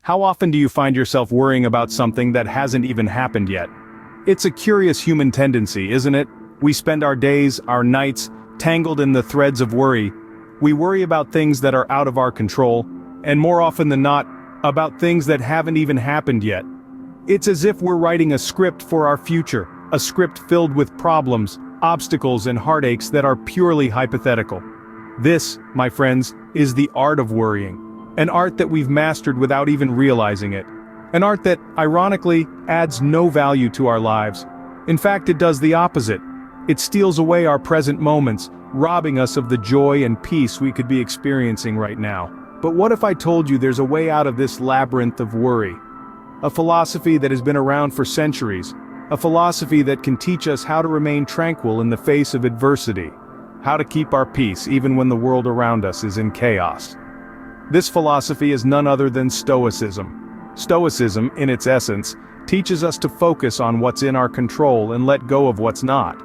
How often do you find yourself worrying about something that hasn't even happened yet? It's a curious human tendency, isn't it? We spend our days, our nights, tangled in the threads of worry. We worry about things that are out of our control, and more often than not, about things that haven't even happened yet. It's as if we're writing a script for our future, a script filled with problems, obstacles and heartaches that are purely hypothetical. This, my friends, is the art of worrying. An art that we've mastered without even realizing it. An art that, ironically, adds no value to our lives. In fact, it does the opposite. It steals away our present moments, robbing us of the joy and peace we could be experiencing right now. But what if I told you there's a way out of this labyrinth of worry? A philosophy that has been around for centuries. A philosophy that can teach us how to remain tranquil in the face of adversity. How to keep our peace even when the world around us is in chaos. This philosophy is none other than Stoicism. Stoicism, in its essence, teaches us to focus on what's in our control and let go of what's not.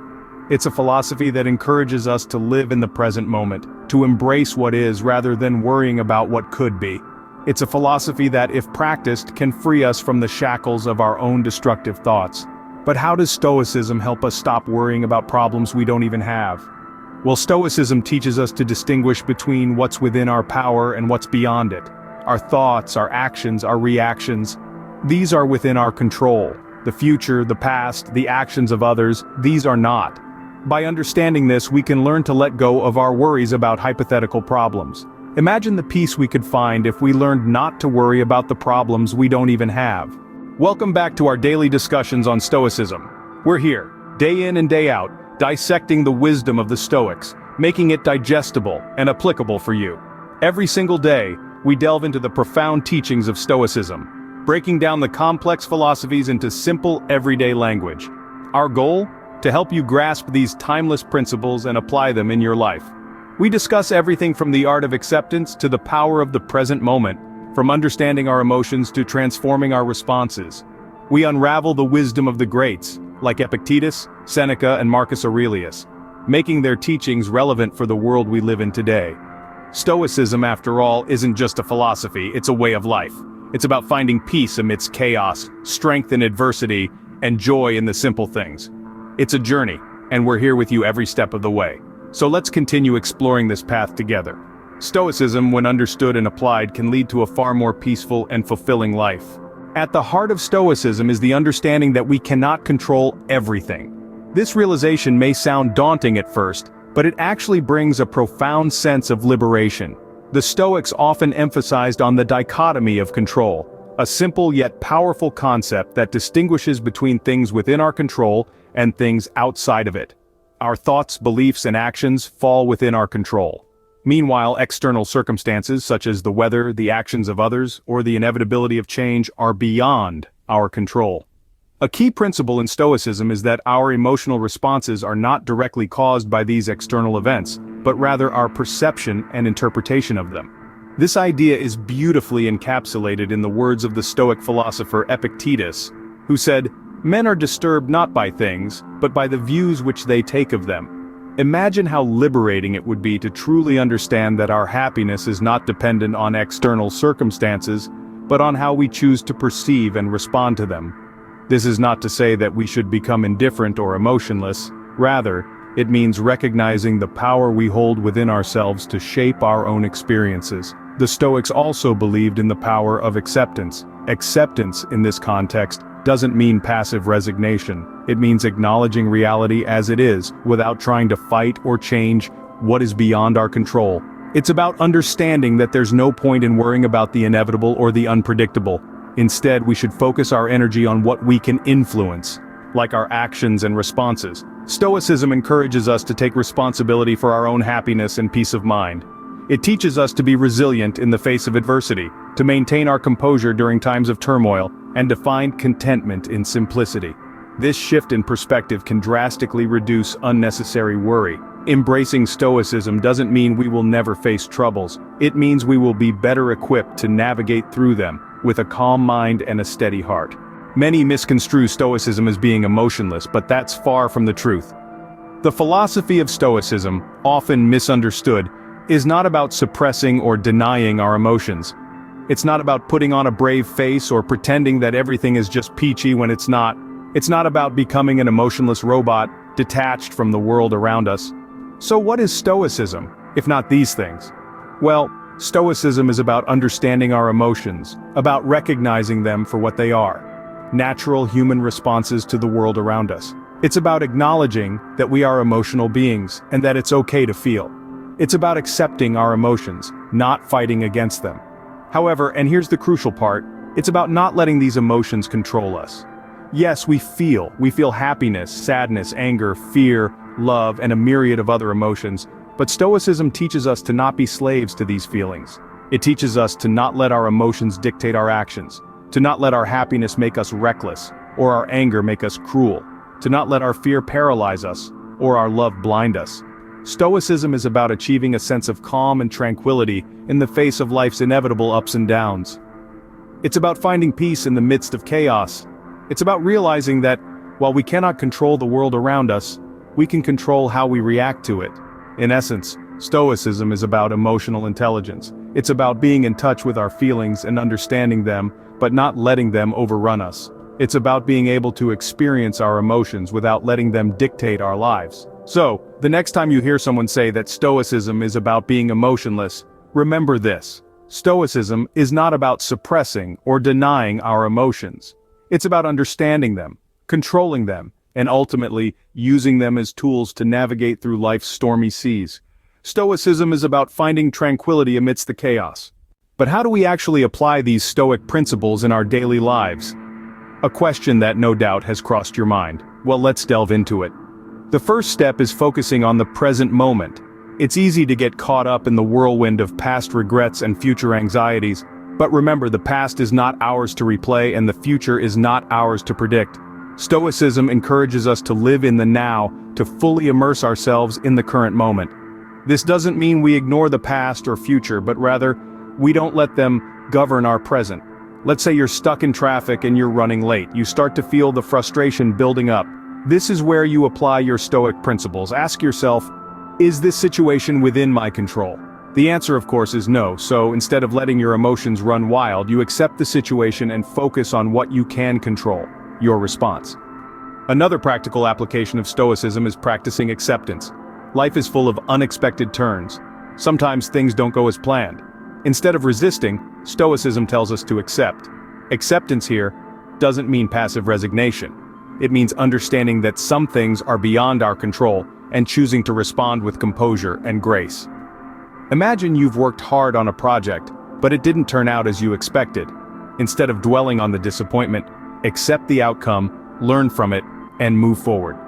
It's a philosophy that encourages us to live in the present moment, to embrace what is rather than worrying about what could be. It's a philosophy that, if practiced, can free us from the shackles of our own destructive thoughts. But how does Stoicism help us stop worrying about problems we don't even have? Well, Stoicism teaches us to distinguish between what's within our power and what's beyond it. Our thoughts, our actions, our reactions. These are within our control. The future, the past, the actions of others, these are not. By understanding this, we can learn to let go of our worries about hypothetical problems. Imagine the peace we could find if we learned not to worry about the problems we don't even have. Welcome back to our daily discussions on Stoicism. We're here, day in and day out, dissecting the wisdom of the Stoics, making it digestible and applicable for you. Every single day, we delve into the profound teachings of Stoicism, breaking down the complex philosophies into simple, everyday language. Our goal? To help you grasp these timeless principles and apply them in your life. We discuss everything from the art of acceptance to the power of the present moment, from understanding our emotions to transforming our responses. We unravel the wisdom of the greats, like Epictetus, Seneca, and Marcus Aurelius, making their teachings relevant for the world we live in today. Stoicism, after all, isn't just a philosophy, it's a way of life. It's about finding peace amidst chaos, strength in adversity, and joy in the simple things. It's a journey, and we're here with you every step of the way. So let's continue exploring this path together. Stoicism, when understood and applied, can lead to a far more peaceful and fulfilling life. At the heart of Stoicism is the understanding that we cannot control everything. This realization may sound daunting at first, but it actually brings a profound sense of liberation. The Stoics often emphasized on the dichotomy of control, a simple yet powerful concept that distinguishes between things within our control and things outside of it. Our thoughts, beliefs, and actions fall within our control. Meanwhile, external circumstances such as the weather, the actions of others, or the inevitability of change are beyond our control. A key principle in Stoicism is that our emotional responses are not directly caused by these external events, but rather our perception and interpretation of them. This idea is beautifully encapsulated in the words of the Stoic philosopher Epictetus, who said, "Men are disturbed not by things, but by the views which they take of them." Imagine how liberating it would be to truly understand that our happiness is not dependent on external circumstances, but on how we choose to perceive and respond to them. This is not to say that we should become indifferent or emotionless, rather, it means recognizing the power we hold within ourselves to shape our own experiences. The Stoics also believed in the power of acceptance. Acceptance, in this context, doesn't mean passive resignation. It means acknowledging reality as it is, without trying to fight or change what is beyond our control. It's about understanding that there's no point in worrying about the inevitable or the unpredictable. Instead, we should focus our energy on what we can influence, like our actions and responses. Stoicism encourages us to take responsibility for our own happiness and peace of mind. It teaches us to be resilient in the face of adversity, to maintain our composure during times of turmoil, and to find contentment in simplicity. This shift in perspective can drastically reduce unnecessary worry. Embracing Stoicism doesn't mean we will never face troubles. It means we will be better equipped to navigate through them, with a calm mind and a steady heart. Many misconstrue Stoicism as being emotionless, but that's far from the truth. The philosophy of Stoicism, often misunderstood, is not about suppressing or denying our emotions. It's not about putting on a brave face or pretending that everything is just peachy when it's not. It's not about becoming an emotionless robot, detached from the world around us. So what is Stoicism, if not these things? Well, Stoicism is about understanding our emotions, about recognizing them for what they are. Natural human responses to the world around us. It's about acknowledging that we are emotional beings, and that it's okay to feel. It's about accepting our emotions, not fighting against them. However, and here's the crucial part, it's about not letting these emotions control us. Yes, we feel happiness, sadness, anger, fear, love, and a myriad of other emotions, but Stoicism teaches us to not be slaves to these feelings. It teaches us to not let our emotions dictate our actions, to not let our happiness make us reckless, or our anger make us cruel, to not let our fear paralyze us, or our love blind us. Stoicism is about achieving a sense of calm and tranquility in the face of life's inevitable ups and downs. It's about finding peace in the midst of chaos. It's about realizing that, while we cannot control the world around us, we can control how we react to it. In essence, Stoicism is about emotional intelligence. It's about being in touch with our feelings and understanding them, but not letting them overrun us. It's about being able to experience our emotions without letting them dictate our lives. So, the next time you hear someone say that Stoicism is about being emotionless, remember this. Stoicism is not about suppressing or denying our emotions. It's about understanding them, controlling them, and ultimately, using them as tools to navigate through life's stormy seas. Stoicism is about finding tranquility amidst the chaos. But how do we actually apply these Stoic principles in our daily lives? A question that no doubt has crossed your mind. Well, let's delve into it. The first step is focusing on the present moment. It's easy to get caught up in the whirlwind of past regrets and future anxieties, but remember, the past is not ours to replay and the future is not ours to predict. Stoicism encourages us to live in the now, to fully immerse ourselves in the current moment. This doesn't mean we ignore the past or future, but rather, we don't let them govern our present. Let's say you're stuck in traffic and you're running late. You start to feel the frustration building up. This is where you apply your Stoic principles. Ask yourself, is this situation within my control? The answer, of course, is no, so instead of letting your emotions run wild, you accept the situation and focus on what you can control, your response. Another practical application of Stoicism is practicing acceptance. Life is full of unexpected turns. Sometimes things don't go as planned. Instead of resisting, Stoicism tells us to accept. Acceptance here doesn't mean passive resignation. It means understanding that some things are beyond our control and choosing to respond with composure and grace. Imagine you've worked hard on a project, but it didn't turn out as you expected. Instead of dwelling on the disappointment, accept the outcome, learn from it, and move forward.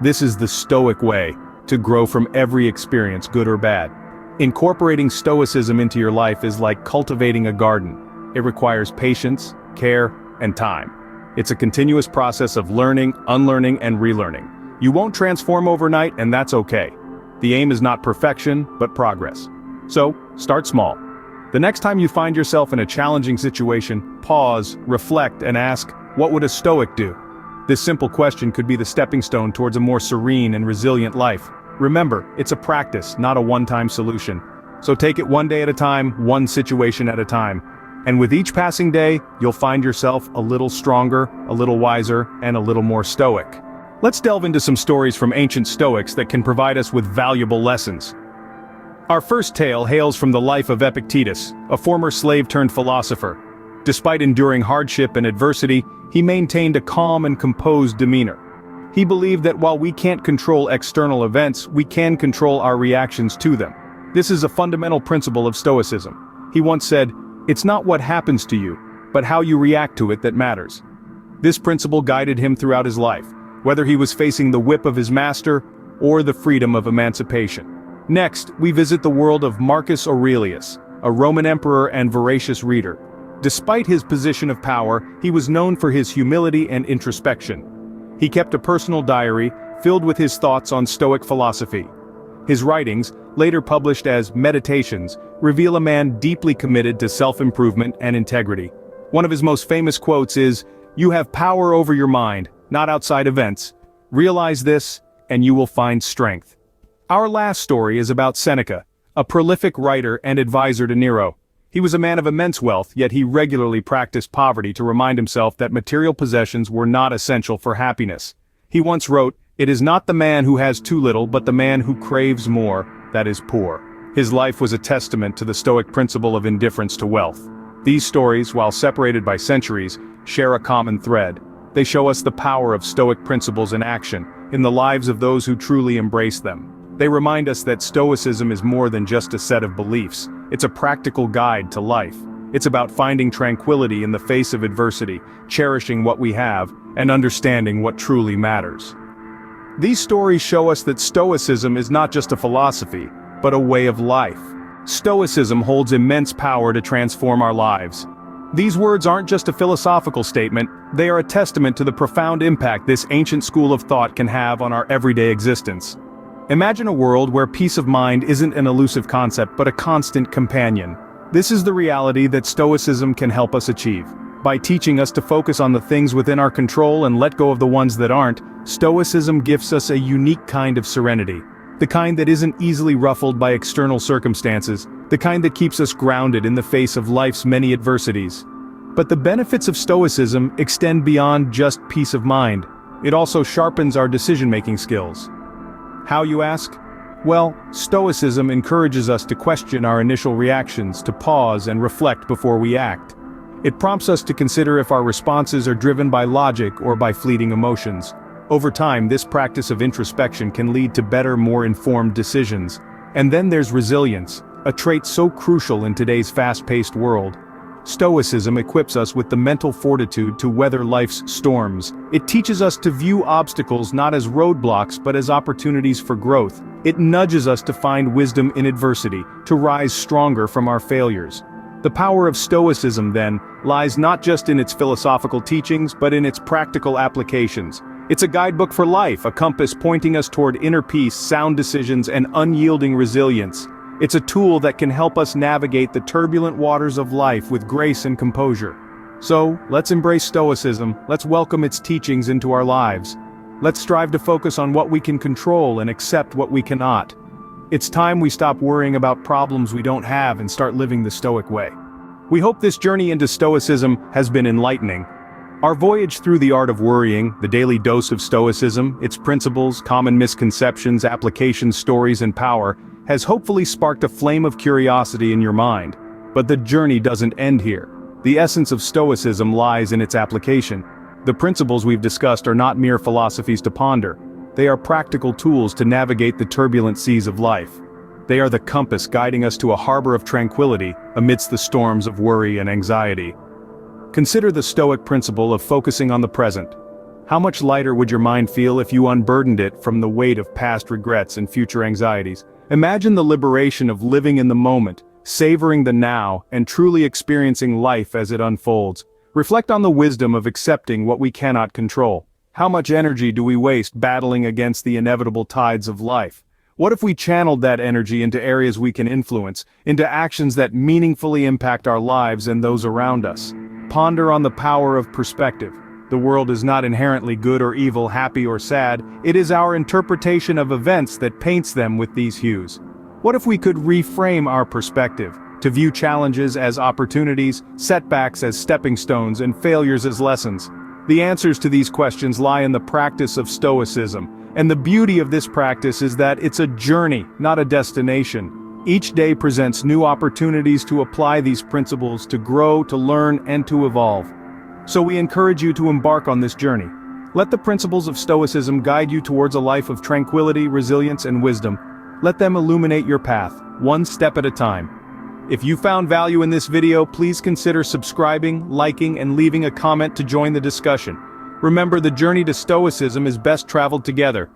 This is the Stoic way to grow from every experience, good or bad. Incorporating Stoicism into your life is like cultivating a garden. It requires patience, care, and time. It's a continuous process of learning, unlearning, and relearning. You won't transform overnight, and that's okay. The aim is not perfection, but progress. So, start small. The next time you find yourself in a challenging situation, pause, reflect, and ask, what would a Stoic do? This simple question could be the stepping stone towards a more serene and resilient life. Remember, it's a practice, not a one-time solution. So take it one day at a time, one situation at a time. And with each passing day, you'll find yourself a little stronger, a little wiser, and a little more stoic. Let's delve into some stories from ancient Stoics that can provide us with valuable lessons. Our first tale hails from the life of Epictetus, a former slave-turned-philosopher. Despite enduring hardship and adversity, he maintained a calm and composed demeanor. He believed that while we can't control external events, we can control our reactions to them. This is a fundamental principle of Stoicism. He once said, "It's not what happens to you, but how you react to it that matters." This principle guided him throughout his life, whether he was facing the whip of his master or the freedom of emancipation. Next, we visit the world of Marcus Aurelius, a Roman emperor and voracious reader. Despite his position of power, he was known for his humility and introspection. He kept a personal diary filled with his thoughts on Stoic philosophy. His writings, later published as Meditations, reveal a man deeply committed to self-improvement and integrity. One of his most famous quotes is, "You have power over your mind, not outside events. Realize this, and you will find strength." Our last story is about Seneca, a prolific writer and advisor to Nero. He was a man of immense wealth, yet he regularly practiced poverty to remind himself that material possessions were not essential for happiness. He once wrote, "It is not the man who has too little but the man who craves more, that is poor." His life was a testament to the Stoic principle of indifference to wealth. These stories, while separated by centuries, share a common thread. They show us the power of Stoic principles in action, in the lives of those who truly embrace them. They remind us that Stoicism is more than just a set of beliefs. It's a practical guide to life. It's about finding tranquility in the face of adversity, cherishing what we have, and understanding what truly matters. These stories show us that Stoicism is not just a philosophy, but a way of life. Stoicism holds immense power to transform our lives. These words aren't just a philosophical statement, they are a testament to the profound impact this ancient school of thought can have on our everyday existence. Imagine a world where peace of mind isn't an elusive concept but a constant companion. This is the reality that Stoicism can help us achieve. By teaching us to focus on the things within our control and let go of the ones that aren't, Stoicism gives us a unique kind of serenity. The kind that isn't easily ruffled by external circumstances, the kind that keeps us grounded in the face of life's many adversities. But the benefits of Stoicism extend beyond just peace of mind. It also sharpens our decision-making skills. How, you ask? Well, Stoicism encourages us to question our initial reactions, to pause and reflect before we act. It prompts us to consider if our responses are driven by logic or by fleeting emotions. Over time, this practice of introspection can lead to better, more informed decisions. And then there's resilience, a trait so crucial in today's fast-paced world. Stoicism equips us with the mental fortitude to weather life's storms. It teaches us to view obstacles not as roadblocks but as opportunities for growth. It nudges us to find wisdom in adversity, to rise stronger from our failures. The power of Stoicism, then, lies not just in its philosophical teachings but in its practical applications. It's a guidebook for life, a compass pointing us toward inner peace, sound decisions, and unyielding resilience. It's a tool that can help us navigate the turbulent waters of life with grace and composure. So, let's embrace Stoicism, let's welcome its teachings into our lives. Let's strive to focus on what we can control and accept what we cannot. It's time we stop worrying about problems we don't have and start living the Stoic way. We hope this journey into Stoicism has been enlightening. Our voyage through the art of worrying, the daily dose of Stoicism, its principles, common misconceptions, applications, stories, and power, has hopefully sparked a flame of curiosity in your mind. But the journey doesn't end here. The essence of Stoicism lies in its application. The principles we've discussed are not mere philosophies to ponder. They are practical tools to navigate the turbulent seas of life. They are the compass guiding us to a harbor of tranquility amidst the storms of worry and anxiety. Consider the Stoic principle of focusing on the present. How much lighter would your mind feel if you unburdened it from the weight of past regrets and future anxieties? Imagine the liberation of living in the moment, savoring the now, and truly experiencing life as it unfolds. Reflect on the wisdom of accepting what we cannot control. How much energy do we waste battling against the inevitable tides of life? What if we channeled that energy into areas we can influence, into actions that meaningfully impact our lives and those around us? Ponder on the power of perspective. The world is not inherently good or evil, happy or sad. It is our interpretation of events that paints them with these hues. What if we could reframe our perspective, to view challenges as opportunities, setbacks as stepping stones, and failures as lessons? The answers to these questions lie in the practice of Stoicism, and the beauty of this practice is that it's a journey, not a destination. Each day presents new opportunities to apply these principles, to grow, to learn, and to evolve. So we encourage you to embark on this journey. Let the principles of Stoicism guide you towards a life of tranquility, resilience, and wisdom. Let them illuminate your path, one step at a time. If you found value in this video, please consider subscribing, liking, and leaving a comment to join the discussion. Remember, the journey to Stoicism is best traveled together.